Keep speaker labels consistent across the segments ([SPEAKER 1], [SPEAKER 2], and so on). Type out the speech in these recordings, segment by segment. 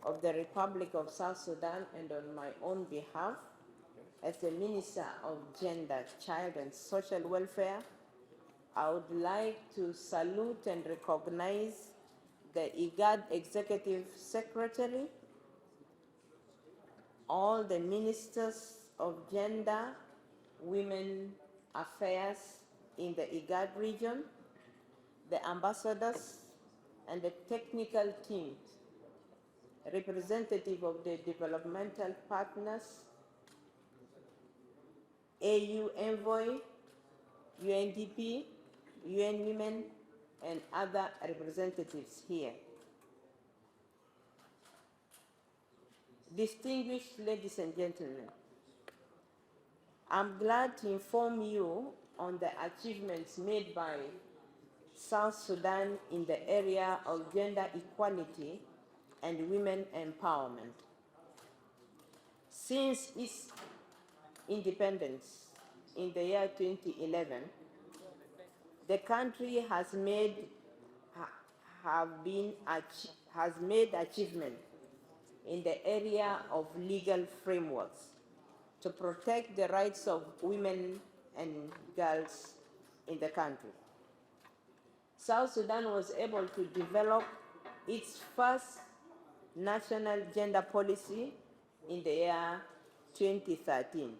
[SPEAKER 1] of the Republic of South Sudan and on my own behalf, as the Minister of Gender, Child and Social Welfare, I would like to salute and recognize the IGAD Executive Secretary, all the Ministers of Gender, Women Affairs in the IGAD region, the ambassadors, and the technical teams, representative of the developmental partners, AU Envoy, UNDP, UN Women, and other representatives here. Distinguished ladies and gentlemen, I'm glad to inform you on the achievements made by South Sudan in the area of gender equality and women empowerment. Since its independence in the year 2011, the country has made achievement in the area of legal frameworks to protect the rights of women and girls in the country. South Sudan was able to develop its first national gender policy in the year 2013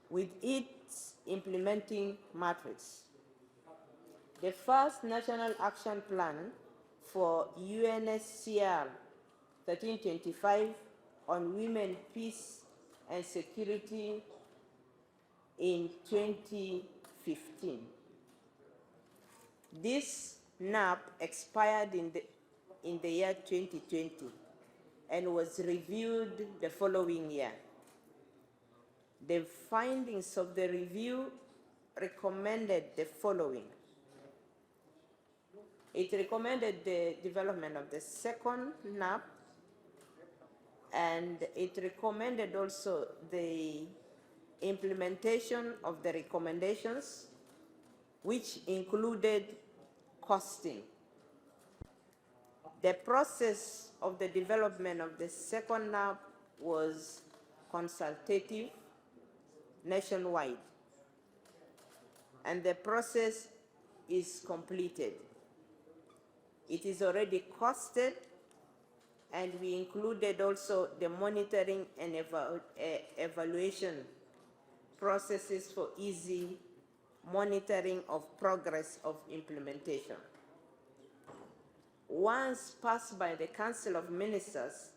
[SPEAKER 1] with its implementing matrix. The first National Action Plan for UNSCR 1325 on women, peace and security in 2015. This NAP expired in the year 2020 and was reviewed the following year. The findings of the review recommended the following. It recommended the development of the second NAP, and it recommended also the implementation of the recommendations, which included costing. The process of the development of the second NAP was consultative nationwide, and the process is completed. It is already costed, and we included also the monitoring and evaluation processes for easy monitoring of progress of implementation. Once passed by the Council of Ministers,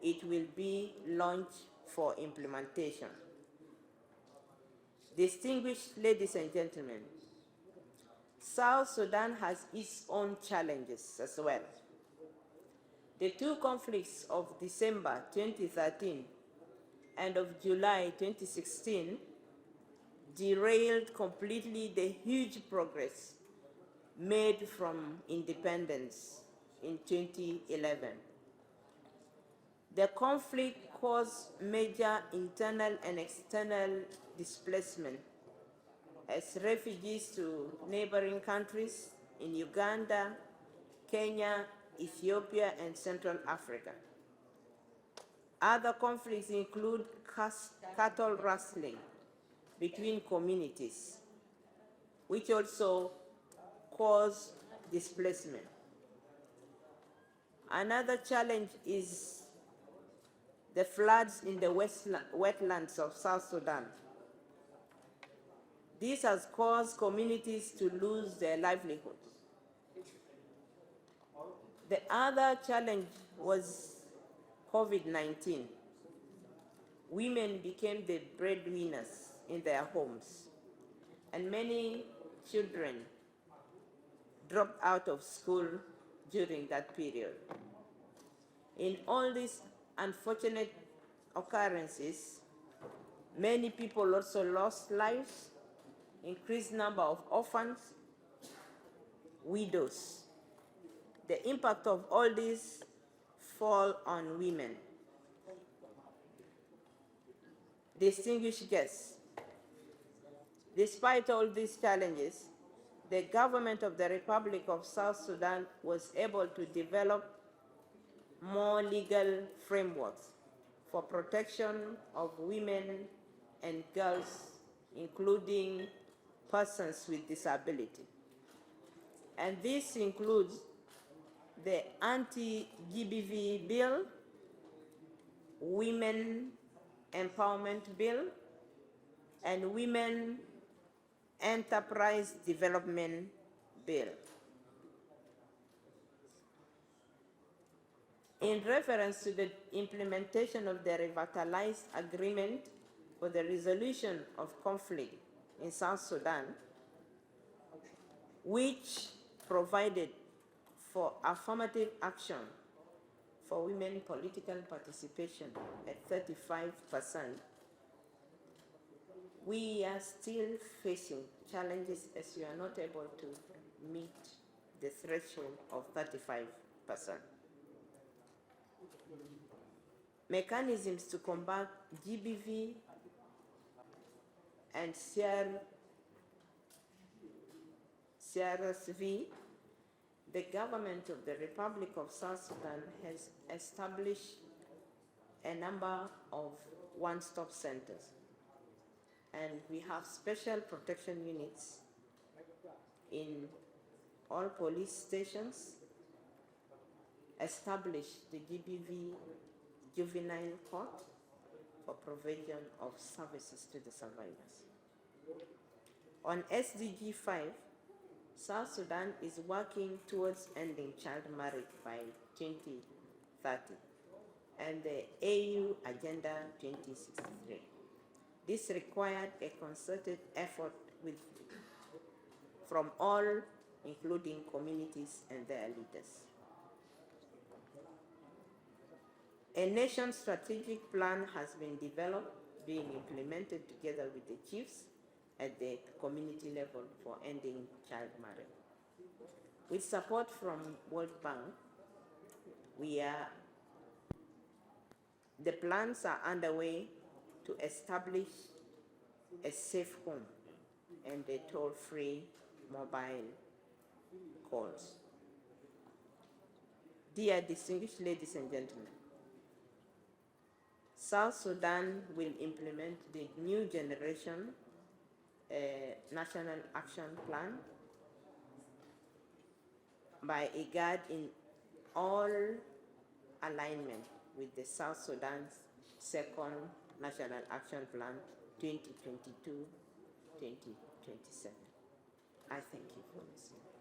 [SPEAKER 1] it will be launched for implementation. Distinguished ladies and gentlemen, South Sudan has its own challenges as well. The two conflicts of December 2013 and of July 2016 derailed completely the huge progress made from independence in 2011. The conflict caused major internal and external displacement as refugees to neighboring countries in Uganda, Kenya, Ethiopia, and Central Africa. Other conflicts include cattle rustling between communities, which also cause displacement. Another challenge is the floods in the wetlands of South Sudan. This has caused communities to lose their livelihoods. The other challenge was COVID-19. Women became the breadwinners in their homes, and many children dropped out of school during that period. In all these unfortunate occurrences, many people also lost lives, increased number of orphans, widows. The impact of all this fall on women. Distinguished guests, despite all these challenges, the government of the Republic of South Sudan was able to develop more legal frameworks for protection of women and girls, including persons with disability. And this includes the anti-GBV bill, Women Empowerment Bill, and Women Enterprise Development Bill. In reference to the implementation of the revitalized agreement for the resolution of conflict in South Sudan, which provided for affirmative action for women political participation at 35%, we are still facing challenges as we are not able to meet the threshold of 35%. Mechanisms to combat GBV and CRSV, the government of the Republic of South Sudan has established a number of one-stop centers. And we have special protection units in all police stations, established the GBV Juvenile Court for provision of services to the survivors. On SDG 5, South Sudan is working towards ending child marriage by 2030 and the AU Agenda 2063. This required a concerted effort from all, including communities and their leaders. A nation strategic plan has been developed, being implemented together with the chiefs at the community level for ending child marriage. With support from World Bank, the plans are underway to establish a safe home and a toll-free mobile calls. Dear distinguished ladies and gentlemen, South Sudan will implement the new generation National Action Plan by IGAD in all alignment with the South Sudan's second National Action Plan 2022-2027. I thank you for listening.